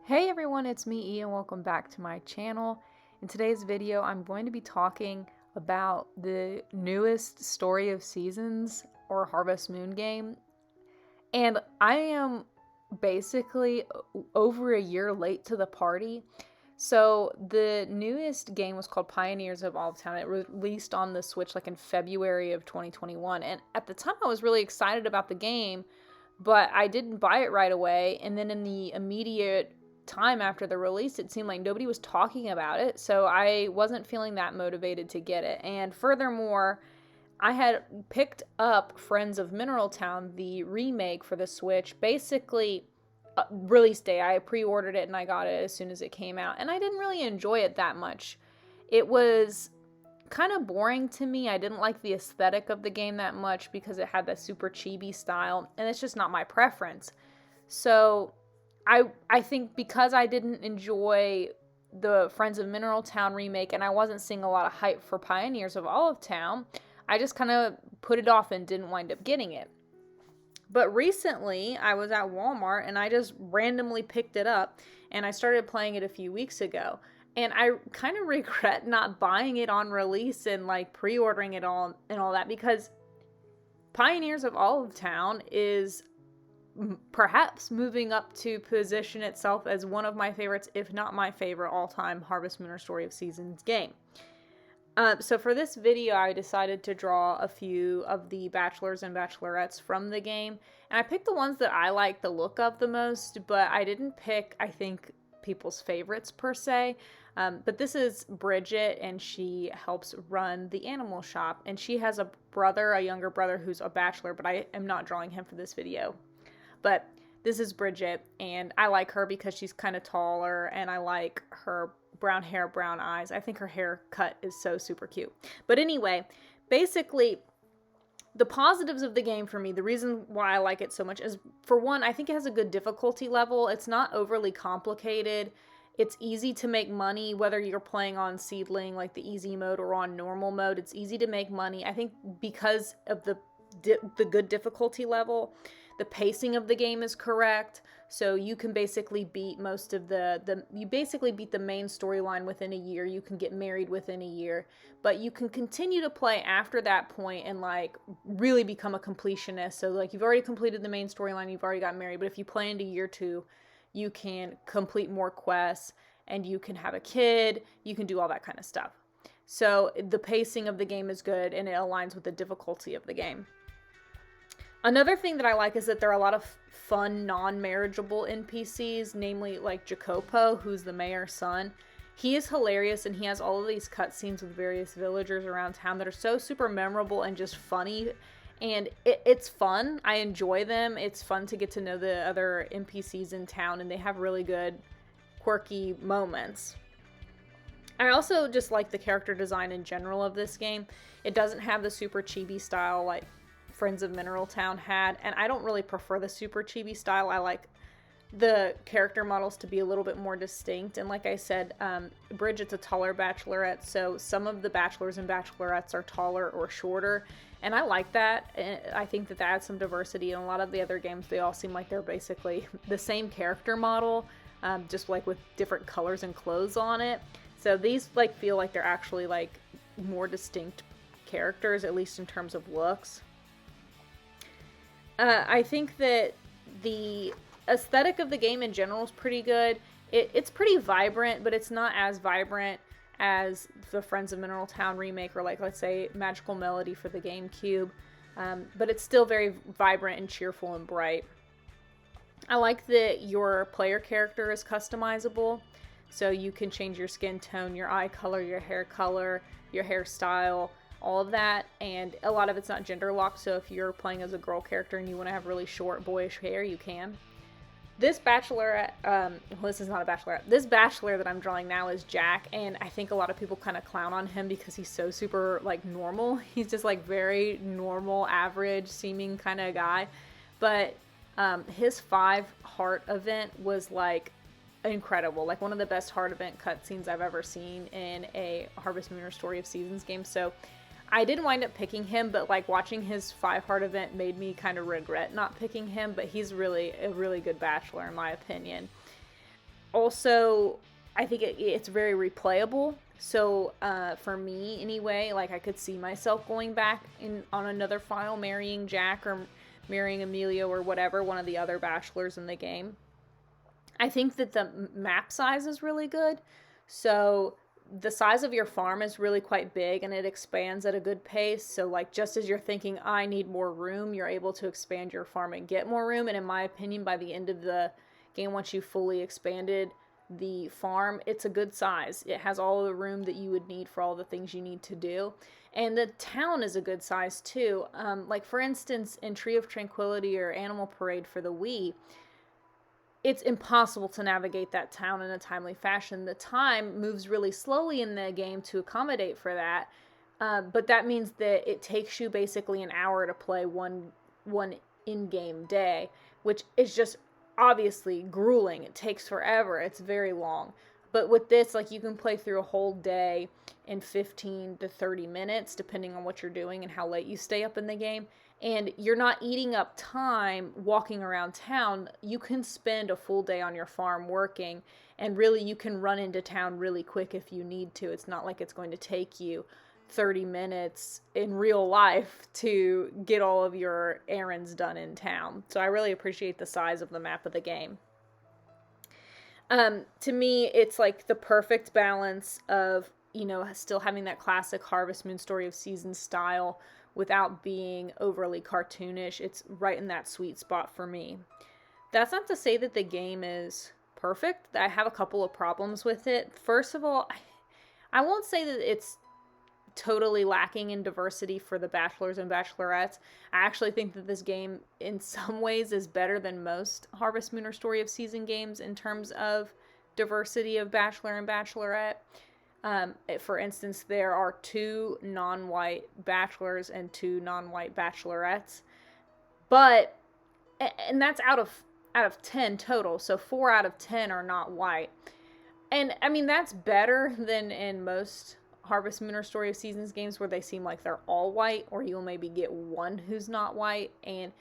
Hey everyone, it's me E and welcome back to my channel. In today's video, I'm going to be talking about the newest Story of Seasons or Harvest Moon game. And I am basically over a year late to the party. So the newest game was called Pioneers of Town. It released on the Switch like in February of 2021. And at the time I was really excited about the game, but I didn't buy it right away. And then in the immediate time after the release, it seemed like nobody was talking about it, so I wasn't feeling that motivated to get it. And furthermore, I had picked up Friends of Mineral Town, the remake for the Switch, basically release day. I pre-ordered it and I got it as soon as it came out, and I didn't really enjoy it that much. It was kind of boring to me. I didn't like the aesthetic of the game that much because it had that super chibi style, and it's just not my preference. So I think because I didn't enjoy the Friends of Mineral Town remake and I wasn't seeing a lot of hype for Pioneers of Olive Town, I just kind of put it off and didn't wind up getting it. But recently, I was at Walmart and I just randomly picked it up and I started playing it a few weeks ago. And I kind of regret not buying it on release and like pre-ordering it all and all that, because Pioneers of Olive Town is perhaps moving up to position itself as one of my favorites, if not my favorite all-time Harvest Moon or Story of Seasons game. So for this video, I decided to draw a few of the bachelors and bachelorettes from the game, and I picked the ones that I like the look of the most, but I didn't pick, I think, people's favorites per se. But this is Bridget, and she helps run the animal shop, and she has a younger brother who's a bachelor, but I am not drawing him for this video. But this is Bridget, and I like her because she's kind of taller, and I like her brown hair, brown eyes. I think her haircut is so super cute. But anyway, basically, the positives of the game for me, the reason why I like it so much is, for one, I think it has a good difficulty level. It's not overly complicated. It's easy to make money, whether you're playing on Seedling, like the easy mode, or on normal mode. It's easy to make money. I think because of the good difficulty level, the pacing of the game is correct, so you can basically beat most of you basically beat the main storyline within a year. You can get married within a year, but you can continue to play after that point and like really become a completionist. So like you've already completed the main storyline, you've already got married, but if you play into year 2, you can complete more quests and you can have a kid, you can do all that kind of stuff. So the pacing of the game is good and it aligns with the difficulty of the game. Another thing that I like is that there are a lot of fun, non-marriageable NPCs, namely like Jacopo, who's the mayor's son. He is hilarious, and he has all of these cutscenes with various villagers around town that are so super memorable and just funny. And it's fun. I enjoy them. It's fun to get to know the other NPCs in town, and they have really good, quirky moments. I also just like the character design in general of this game. It doesn't have the super chibi style like Friends of Mineral Town had, and I don't really prefer the super chibi style. I like the character models to be a little bit more distinct, and like I said, Bridget's a taller bachelorette, so some of the bachelors and bachelorettes are taller or shorter, and I like that. I think that adds some diversity. In a lot of the other games, they all seem like they're basically the same character model, just like with different colors and clothes on it. So these like feel like they're actually like more distinct characters, at least in terms of looks. I think that the aesthetic of the game in general is pretty good. It's pretty vibrant, but it's not as vibrant as the Friends of Mineral Town remake, or like, let's say, Magical Melody for the GameCube. But it's still very vibrant and cheerful and bright. I like that your player character is customizable. So you can change your skin tone, your eye color, your hairstyle, all of that, and a lot of it's not gender locked, so if you're playing as a girl character and you want to have really short boyish hair, you can. This bachelorette, this is not a bachelorette, this bachelor that I'm drawing now is Jack, and I think a lot of people kind of clown on him because he's so super like normal. He's just like very normal, average seeming kind of guy, but his 5 heart event was like incredible, like one of the best heart event cutscenes I've ever seen in a Harvest Moon or Story of Seasons game. So I didn't wind up picking him, but like watching his 5-heart event made me kind of regret not picking him, but he's really a really good bachelor in my opinion. Also, I think it's very replayable. So for me anyway, like I could see myself going back on another file, marrying Jack or marrying Emilio or whatever, one of the other bachelors in the game. I think that the map size is really good. So the size of your farm is really quite big and it expands at a good pace. So like just as you're thinking, I need more room, you're able to expand your farm and get more room. And in my opinion, by the end of the game, once you've fully expanded the farm, it's a good size. It has all the room that you would need for all the things you need to do. And the town is a good size too. Like for instance, in Tree of Tranquility or Animal Parade for the Wii, it's impossible to navigate that town in a timely fashion. The time moves really slowly in the game to accommodate for that, but that means that it takes you basically an hour to play one in-game day, which is just obviously grueling. It takes forever. It's very long. But with this, like, you can play through a whole day in 15 to 30 minutes, depending on what you're doing and how late you stay up in the game. And you're not eating up time walking around town. You can spend a full day on your farm working, and really you can run into town really quick if you need to. It's not like it's going to take you 30 minutes in real life to get all of your errands done in town. So I really appreciate the size of the map of the game. To me, it's like the perfect balance of, you know, still having that classic Harvest Moon Story of Seasons style without being overly cartoonish. It's right in that sweet spot for me. That's not to say that the game is perfect. I have a couple of problems with it. First of all, I won't say that it's totally lacking in diversity for the bachelors and bachelorettes. I actually think that this game in some ways is better than most Harvest Moon or Story of Season games in terms of diversity of bachelor and bachelorette. For instance, there are 2 non-white bachelors and 2 non-white bachelorettes, but, and that's out of 10 total, so 4 out of 10 are not white. And I mean, that's better than in most Harvest Moon or Story of Seasons games where they seem like they're all white, or you'll maybe get one who's not white, and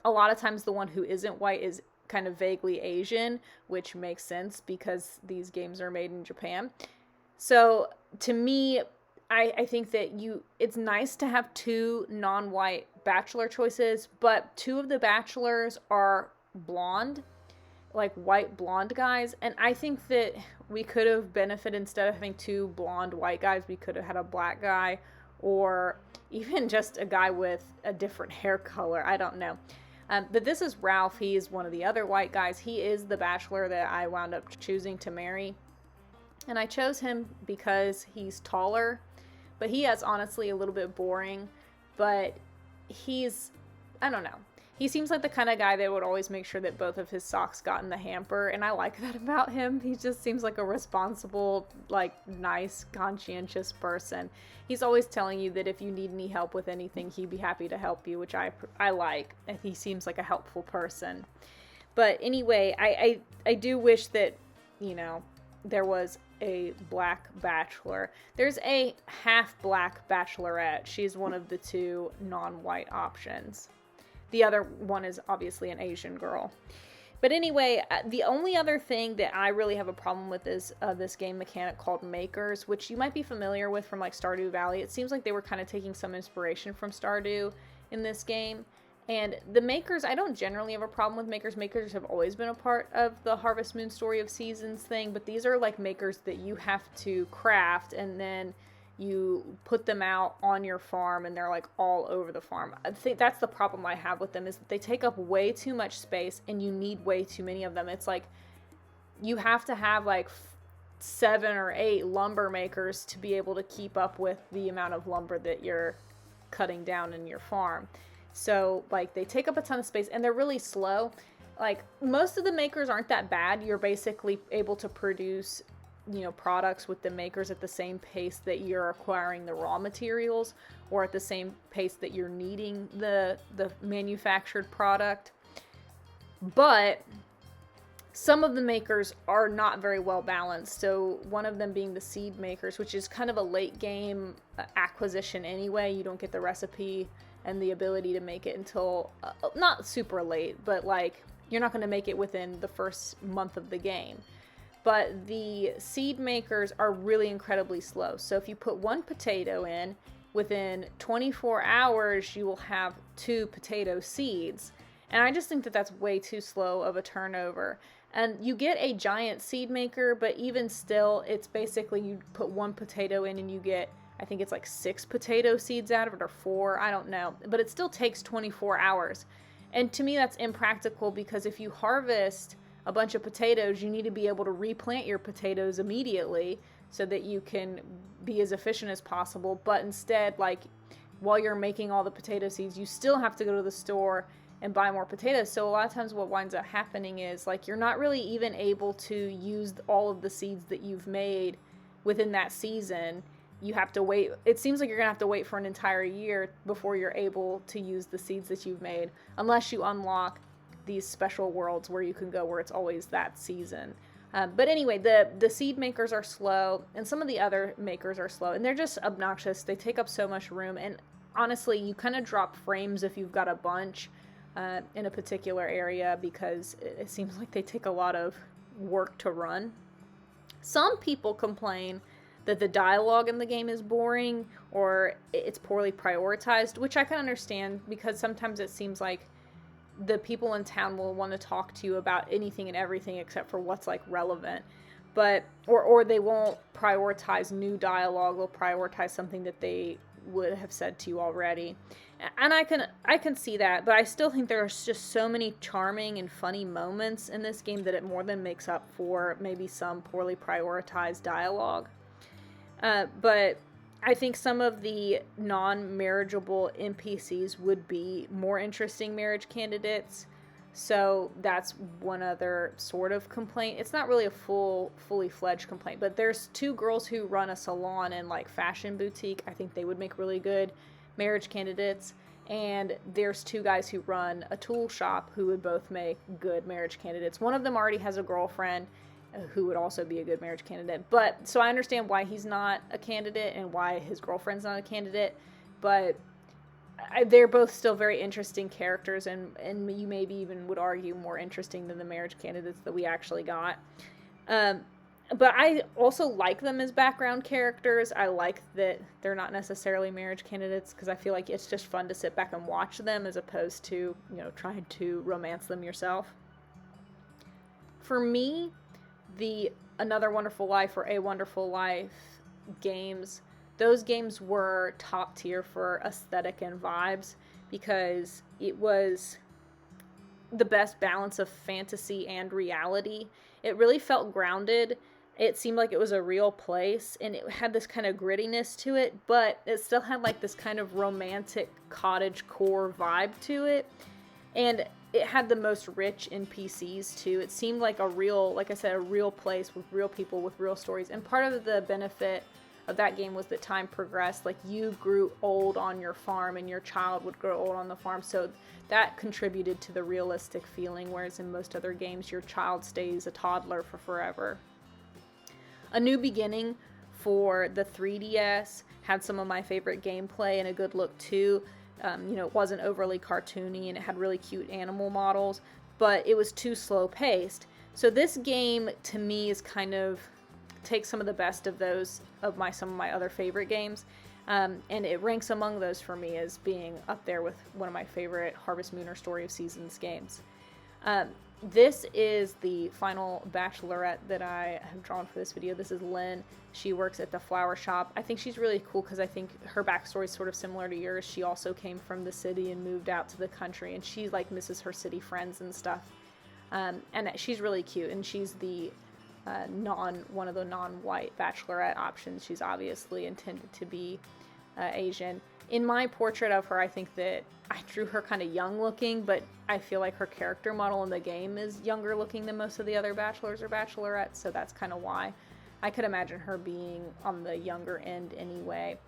a lot of times the one who isn't white is kind of vaguely Asian, which makes sense because these games are made in Japan. So to me, I think that it's nice to have 2 non-white bachelor choices, but 2 of the bachelors are blonde, like white blonde guys, and I think that we could have benefited, instead of having 2 blonde white guys, we could have had a black guy, or even just a guy with a different hair color. I don't know. But this is Ralph. He is one of the other white guys. He is the bachelor that I wound up choosing to marry. And I chose him because he's taller, but he is honestly a little bit boring, but I don't know. He seems like the kind of guy that would always make sure that both of his socks got in the hamper, and I like that about him. He just seems like a responsible, like, nice, conscientious person. He's always telling you that if you need any help with anything, he'd be happy to help you, which I like. And he seems like a helpful person. But anyway, I do wish that, you know, there was a black bachelor. There's a half black bachelorette. She's one of the 2 non-white options. The other one is obviously an Asian girl. But anyway, the only other thing that I really have a problem with is this game mechanic called Makers, which you might be familiar with from like Stardew Valley. It seems like they were kind of taking some inspiration from Stardew in this game. And the Makers, I don't generally have a problem with Makers. Makers have always been a part of the Harvest Moon Story of Seasons thing, but these are like makers that you have to craft, and then you put them out on your farm, and they're like all over the farm. I think that's the problem I have with them, is that they take up way too much space and you need way too many of them. It's like you have to have like 7 or 8 lumber makers to be able to keep up with the amount of lumber that you're cutting down in your farm. So like they take up a ton of space and they're really slow. Like most of the makers aren't that bad. You're basically able to produce, you know, products with the makers at the same pace that you're acquiring the raw materials, or at the same pace that you're needing the manufactured product. But some of the makers are not very well balanced. So one of them being the seed makers, which is kind of a late game acquisition anyway. You don't get the recipe and the ability to make it until not super late, but like you're not going to make it within the first month of the game. but the seed makers are really incredibly slow. So if you put 1 potato in, within 24 hours, you will have 2 potato seeds. And I just think that that's way too slow of a turnover. And you get a giant seed maker, but even still, it's basically you put 1 potato in and you get, I think it's like 6 potato seeds out of it, or 4, I don't know. But it still takes 24 hours. And to me, that's impractical, because if you harvest a bunch of potatoes, you need to be able to replant your potatoes immediately so that you can be as efficient as possible. But instead, like, while you're making all the potato seeds, you still have to go to the store and buy more potatoes. So a lot of times what winds up happening is, like, you're not really even able to use all of the seeds that you've made within that season. You have to wait. It seems like you're gonna have to wait for an entire year before you're able to use the seeds that you've made, unless you unlock these special worlds where you can go where it's always that season. But anyway, the seed makers are slow, and some of the other makers are slow, and they're just obnoxious. They take up so much room, and honestly, you kind of drop frames if you've got a bunch in a particular area, because it seems like they take a lot of work to run. Some people complain that the dialogue in the game is boring or it's poorly prioritized, which I can understand, because sometimes it seems like the people in town will want to talk to you about anything and everything except for what's like relevant. But or they won't prioritize new dialogue, they'll prioritize something that they would have said to you already. And I can see that, but I still think there's just so many charming and funny moments in this game that it more than makes up for maybe some poorly prioritized dialogue. But I think some of the non-marriageable NPCs would be more interesting marriage candidates. So that's one other sort of complaint. It's not really a fully fledged complaint, but there's 2 girls who run a salon and like fashion boutique. I think they would make really good marriage candidates. And there's 2 guys who run a tool shop who would both make good marriage candidates. One of them already has a girlfriend who would also be a good marriage candidate. But so I understand why he's not a candidate and why his girlfriend's not a candidate, but they're both still very interesting characters, and you maybe even would argue more interesting than the marriage candidates that we actually got. But I also like them as background characters. I like that they're not necessarily marriage candidates, because I feel like it's just fun to sit back and watch them as opposed to, you know, trying to romance them yourself. For me, the Another Wonderful Life or A Wonderful Life games, those games were top tier for aesthetic and vibes, because it was the best balance of fantasy and reality. It really felt grounded. It seemed like it was a real place, and it had this kind of grittiness to it, but it still had like this kind of romantic cottagecore vibe to it. And it had the most rich NPCs too. It seemed like a real, like I said, a real place with real people with real stories. And part of the benefit of that game was that time progressed. Like, you grew old on your farm and your child would grow old on the farm. So that contributed to the realistic feeling, whereas in most other games, your child stays a toddler for forever. A New Beginning for the 3DS had some of my favorite gameplay and a good look too. You know, it wasn't overly cartoony and it had really cute animal models, but it was too slow paced. So this game to me is kind of takes some of the best of those of some of my other favorite games, and it ranks among those for me as being up there with one of my favorite Harvest Moon or Story of Seasons games. This is the final bachelorette that I have drawn for this video. This is Lynn. She works at the flower shop. I think she's really cool because I think her backstory is sort of similar to yours. She also came from the city and moved out to the country, and she like misses her city friends and stuff. And she's really cute, and she's the one of the non-white bachelorette options. She's obviously intended to be Asian. In my portrait of her, I think that I drew her kind of young looking, but I feel like her character model in the game is younger looking than most of the other bachelors or bachelorettes, so that's kind of why. I could imagine her being on the younger end anyway.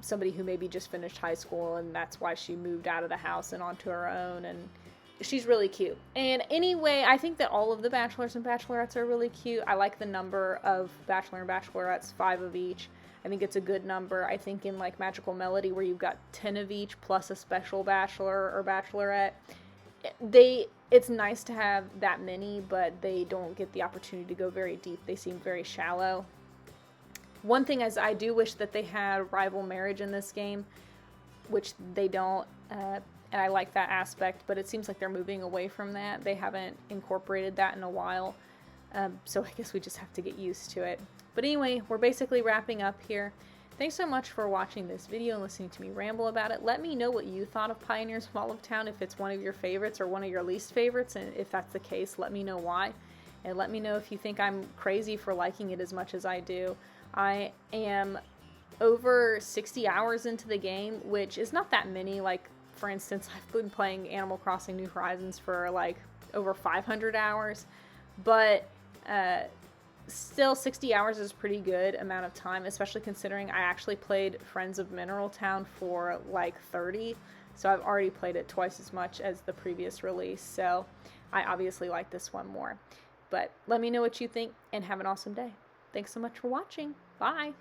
Somebody who maybe just finished high school, and that's why she moved out of the house and onto her own, and she's really cute. And anyway, I think that all of the bachelors and bachelorettes are really cute. I like the number of bachelor and bachelorettes, 5 of each. I think it's a good number. I think in like Magical Melody, where you've got 10 of each plus a special bachelor or bachelorette, it's nice to have that many, but they don't get the opportunity to go very deep. They seem very shallow. One thing is, I do wish that they had rival marriage in this game, which they don't, and I like that aspect, but it seems like they're moving away from that. They haven't incorporated that in a while, so I guess we just have to get used to it. But anyway, we're basically wrapping up here. Thanks so much for watching this video and listening to me ramble about it. Let me know what you thought of Pioneers Fall of Town, if it's one of your favorites or one of your least favorites, and if that's the case, let me know why. And let me know if you think I'm crazy for liking it as much as I do. I am over 60 hours into the game, which is not that many. Like, for instance, I've been playing Animal Crossing New Horizons for like over 500 hours, but still 60 hours is a pretty good amount of time, especially considering I actually played Friends of Mineral Town for like 30, so I've already played it twice as much as the previous release, so I obviously like this one more. But let me know what you think, and have an awesome day. Thanks so much for watching. Bye!